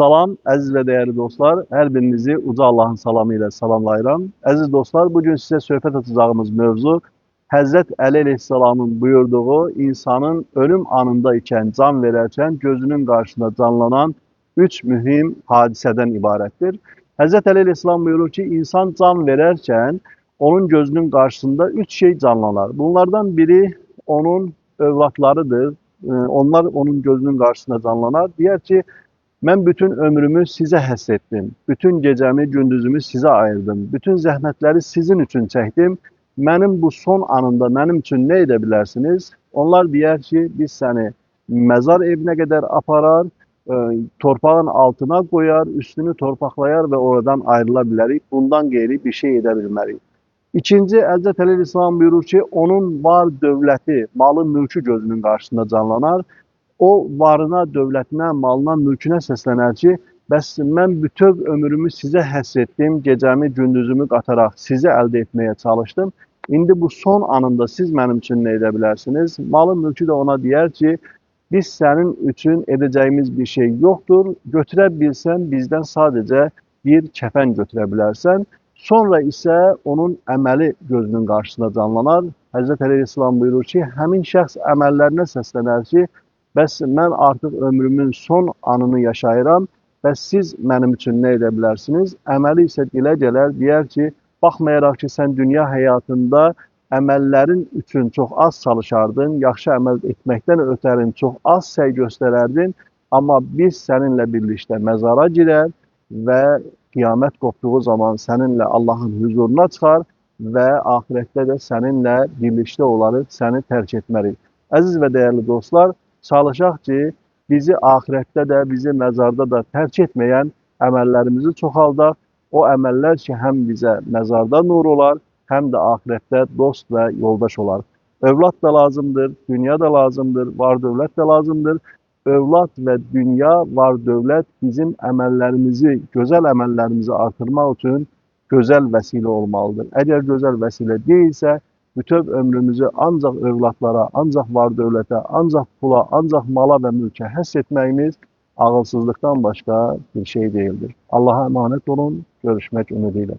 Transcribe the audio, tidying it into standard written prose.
Salam, əziz və dəyərli dostlar, hər birinizi uca Allahın salamı ilə salamlayıram. Əziz dostlar, bugün sizə söhbət açacağımız mövzu Həzrət Əli əleyhissalamın buyurduğu insanın ölüm anında ikən, can verərkən gözünün qarşısında canlanan üç mühüm hadisədən ibarətdir. Həzrət Əli əleyhissalam buyurur ki, insan can verərkən onun gözünün qarşısında üç şey canlanar. Bunlardan biri onun övladlarıdır. Onlar onun gözünün qarşısında canlanar. Deyər ki, mən bütün ömrümü sizə həsr etdim. Bütün gecəmi, gündüzümü sizə ayırdım. Bütün zəhmətləri sizin üçün çəkdim. Mənim bu son anımda mənim üçün nə edə bilərsiniz? Onlar deyər ki, biz səni məzar evinə qədər aparar, torpağın altına qoyar, üstünü torpaqlayar və oradan ayrıla bilərik. Bundan qeyri bir şey edə bilmərik. İkinci, Həzrət Əli əleyhissalam buyurur ki, onun var dövləti, malı, mülkü gözünün qarşısında canlanar. O varına, dövlətinə, malına, mülkünə səslənər ki, bəs mən bütöv ömrümü sizə həsr etdim, gecəmi, gündüzümü qataraq sizi əldə etməyə çalışdım. İndi bu son anında siz mənim üçün nə edə bilərsiniz? Malı, mülkü də ona deyər ki, biz sənin üçün edəcəyimiz bir şey yoxdur. Götürə bilsən, bizdən sadəcə bir kəfən götürə bilərsən. Sonra isə onun əməli gözünün qarşısında canlanar. Həzrət Əli əleyhissalam buyurur ki, həmin şəxs əməllərinə səslənər ki, bəs mən artıq ömrümün son anını yaşayıram və siz mənim üçün nə edə bilərsiniz? Əməli isə dilə gələr, deyər ki, baxmayaraq ki, sən dünya həyatında əməllərin üçün çox az çalışardın, yaxşı əməl etməkdən ötərin çox az səy göstərərdin, amma biz səninlə birlikdə məzara girər və qiyamət qopduğu zaman səninlə Allahın huzuruna çıxar və axirətdə də səninlə birlikdə olarıq, səni tərk etmərik. Əziz və dəyərli dostlar, çalışaq ki, bizi axirətdə də, bizi məzarda da tərk etməyən əməllərimizi çoxaldaq. O əməllər ki, həm bizə məzarda nur olar, həm də axirətdə dost və yoldaş olar. Övlad da lazımdır, dünya da lazımdır, var dövlət də lazımdır. Övlad və dünya, var dövlət bizim əməllərimizi, gözəl əməllərimizi artırmaq üçün gözəl vəsilə olmalıdır. Əgər gözəl vəsilə deyilsə, bütöv ömrümüzü ancaq övladlara, ancaq var dövlətə, ancaq pula, ancaq mala və mülkə həsr etməyimiz ağılsızlıqdan başqa bir şey deyildir. Allah'a emanet olun, görüşmək ümidiyle.